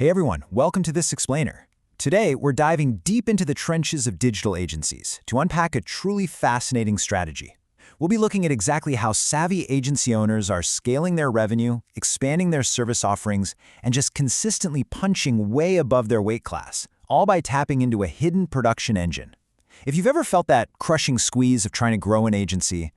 Hey everyone, welcome to this explainer. Today, we're diving deep into the trenches of digital agencies to unpack a truly fascinating strategy. We'll be looking at exactly how savvy agency owners are scaling their revenue, expanding their service offerings, and just consistently punching way above their weight class, all by tapping into a hidden production engine. If you've ever felt that crushing squeeze of trying to grow an agency,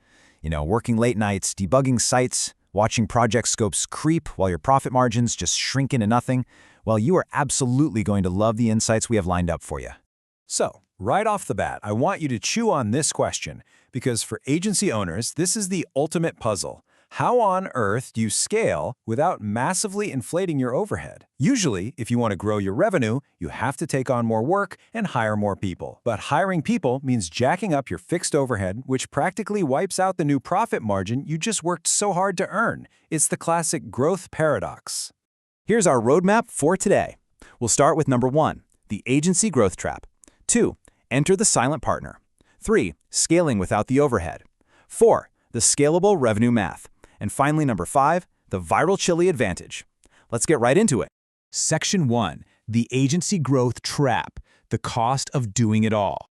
working late nights, debugging sites, watching project scopes creep while your profit margins just shrink into nothing, well, you are absolutely going to love the insights we have lined up for you. So, right off the bat, I want you to chew on this question, because for agency owners, this is the ultimate puzzle. How on earth do you scale without massively inflating your overhead? Usually, if you want to grow your revenue, you have to take on more work and hire more people. But hiring people means jacking up your fixed overhead, which practically wipes out the new profit margin you just worked so hard to earn. It's the classic growth paradox. Here's our roadmap for today. We'll start with number 1, the agency growth trap. 2, enter the silent partner. 3, scaling without the overhead. 4, the scalable revenue math. And finally, number 5, the viral chili advantage. Let's get right into it. Section 1, the agency growth trap, the cost of doing it all.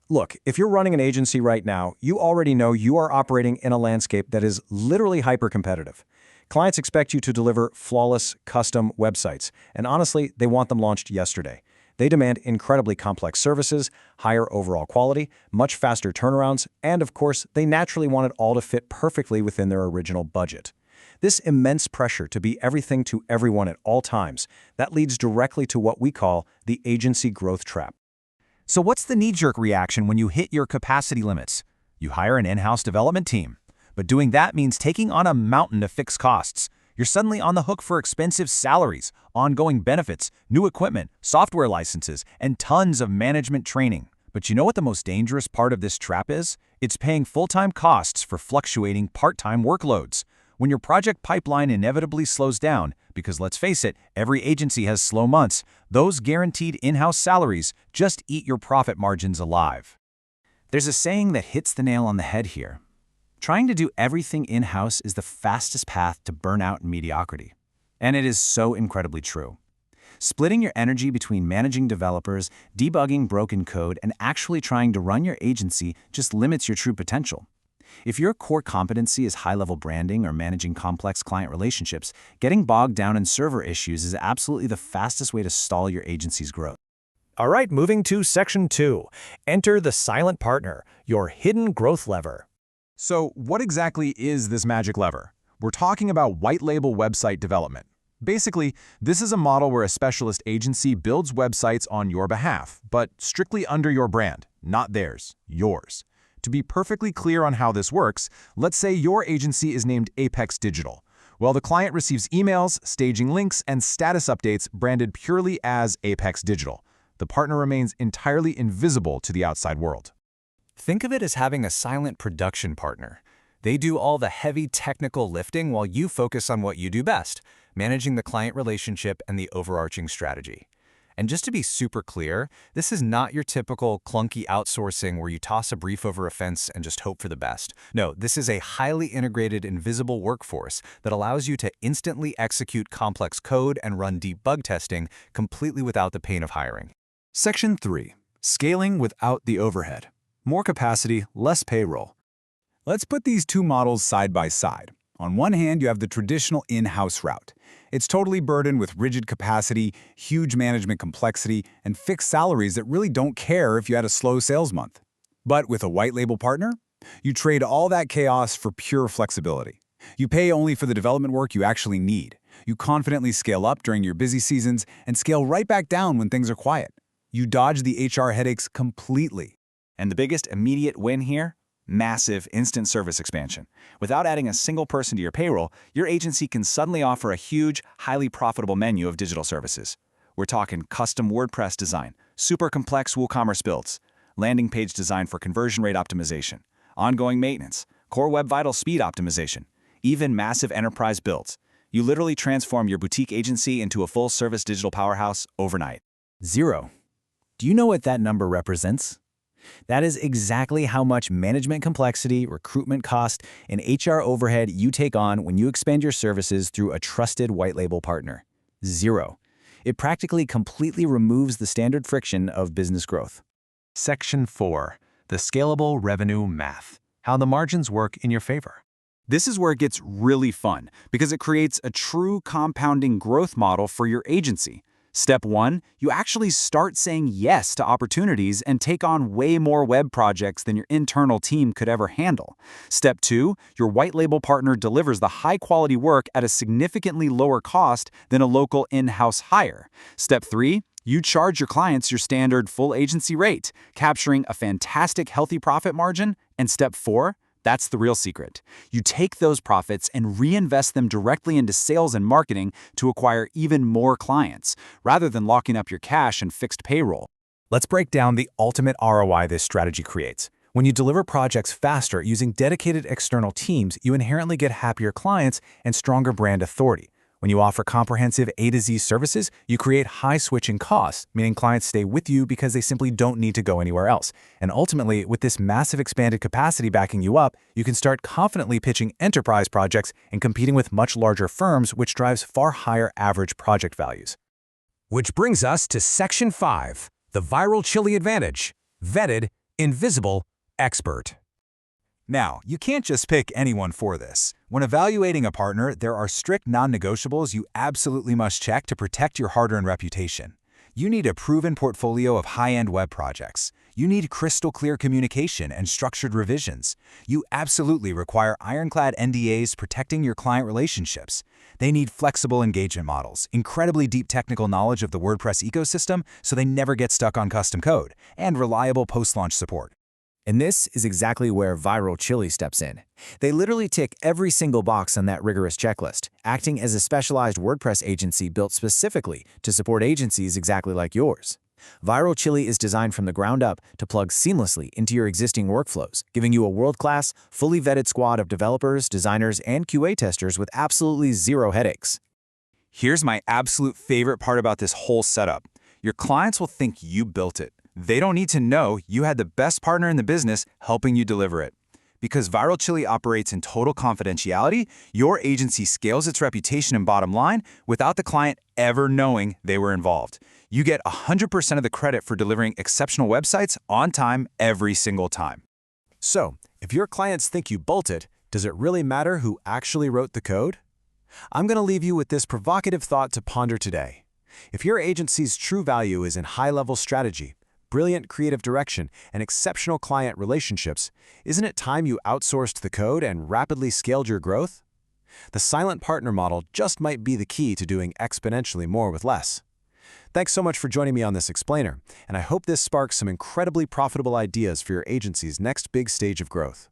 Look, if you're running an agency right now, you already know you are operating in a landscape that is literally hyper-competitive. Clients expect you to deliver flawless, custom websites, and honestly, they want them launched yesterday. They demand incredibly complex services, higher overall quality, much faster turnarounds, and of course, they naturally want it all to fit perfectly within their original budget. This immense pressure to be everything to everyone at all times, that leads directly to what we call the agency growth trap. So what's the knee-jerk reaction when you hit your capacity limits? You hire an in-house development team. But doing that means taking on a mountain of fixed costs. You're suddenly on the hook for expensive salaries, ongoing benefits, new equipment, software licenses, and tons of management training. But you know what the most dangerous part of this trap is? It's paying full-time costs for fluctuating part-time workloads. When your project pipeline inevitably slows down, because let's face it, every agency has slow months, those guaranteed in-house salaries just eat your profit margins alive. There's a saying that hits the nail on the head here. Trying to do everything in-house is the fastest path to burnout and mediocrity. And it is so incredibly true. Splitting your energy between managing developers, debugging broken code, and actually trying to run your agency just limits your true potential. If your core competency is high-level branding or managing complex client relationships, getting bogged down in server issues is absolutely the fastest way to stall your agency's growth. All right, moving to Section 2. Enter the silent partner, your hidden growth lever. So what exactly is this magic lever? We're talking about white label website development. Basically, this is a model where a specialist agency builds websites on your behalf, but strictly under your brand, not theirs, yours. To be perfectly clear on how this works, let's say your agency is named Apex Digital. Well, the client receives emails, staging links, and status updates branded purely as Apex Digital. The partner remains entirely invisible to the outside world. Think of it as having a silent production partner. They do all the heavy technical lifting while you focus on what you do best, managing the client relationship and the overarching strategy. And just to be super clear, this is not your typical clunky outsourcing where you toss a brief over a fence and just hope for the best. No, this is a highly integrated, invisible workforce that allows you to instantly execute complex code and run deep bug testing completely without the pain of hiring. Section 3. Scaling without the overhead. More capacity, less payroll. Let's put these two models side by side. On one hand, you have the traditional in-house route. It's totally burdened with rigid capacity, huge management complexity, and fixed salaries that really don't care if you had a slow sales month. But with a white label partner, you trade all that chaos for pure flexibility. You pay only for the development work you actually need. You confidently scale up during your busy seasons and scale right back down when things are quiet. You dodge the HR headaches completely. And the biggest immediate win here? Massive instant service expansion. Without adding a single person to your payroll, your agency can suddenly offer a huge, highly profitable menu of digital services. We're talking custom WordPress design, super complex WooCommerce builds, landing page design for conversion rate optimization, ongoing maintenance, core web vital speed optimization, even massive enterprise builds. You literally transform your boutique agency into a full-service digital powerhouse overnight. 0. Do you know what that number represents? That is exactly how much management complexity, recruitment cost, and HR overhead you take on when you expand your services through a trusted white label partner. 0. It practically completely removes the standard friction of business growth. Section 4. The scalable revenue math. How the margins work in your favor. This is where it gets really fun because it creates a true compounding growth model for your agency. Step 1, you actually start saying yes to opportunities and take on way more web projects than your internal team could ever handle. Step 2, your white label partner delivers the high-quality work at a significantly lower cost than a local in-house hire. Step 3, you charge your clients your standard full agency rate, capturing a fantastic healthy profit margin. And step 4, that's the real secret. You take those profits and reinvest them directly into sales and marketing to acquire even more clients, rather than locking up your cash and fixed payroll. Let's break down the ultimate ROI this strategy creates. When you deliver projects faster using dedicated external teams, you inherently get happier clients and stronger brand authority. When you offer comprehensive A to Z services, you create high switching costs, meaning clients stay with you because they simply don't need to go anywhere else. And ultimately, with this massive expanded capacity backing you up, you can start confidently pitching enterprise projects and competing with much larger firms, which drives far higher average project values. Which brings us to Section 5, the viral chili advantage. Vetted, invisible, expert. Now, you can't just pick anyone for this. When evaluating a partner, there are strict non-negotiables you absolutely must check to protect your hard-earned reputation. You need a proven portfolio of high-end web projects. You need crystal clear communication and structured revisions. You absolutely require ironclad NDAs protecting your client relationships. They need flexible engagement models, incredibly deep technical knowledge of the WordPress ecosystem so they never get stuck on custom code, and reliable post-launch support. And this is exactly where Viral Chili steps in. They literally tick every single box on that rigorous checklist, acting as a specialized WordPress agency built specifically to support agencies exactly like yours. Viral Chili is designed from the ground up to plug seamlessly into your existing workflows, giving you a world-class, fully vetted squad of developers, designers, and QA testers with absolutely zero headaches. Here's my absolute favorite part about this whole setup. Your clients will think you built it. They don't need to know you had the best partner in the business helping you deliver it. Because Viral Chili operates in total confidentiality, your agency scales its reputation and bottom line without the client ever knowing they were involved. You get 100% of the credit for delivering exceptional websites on time every single time. So, if your clients think you built it, does it really matter who actually wrote the code? I'm going to leave you with this provocative thought to ponder today. If your agency's true value is in high-level strategy, brilliant creative direction, and exceptional client relationships, isn't it time you outsourced the code and rapidly scaled your growth? The silent partner model just might be the key to doing exponentially more with less. Thanks so much for joining me on this explainer, and I hope this sparks some incredibly profitable ideas for your agency's next big stage of growth.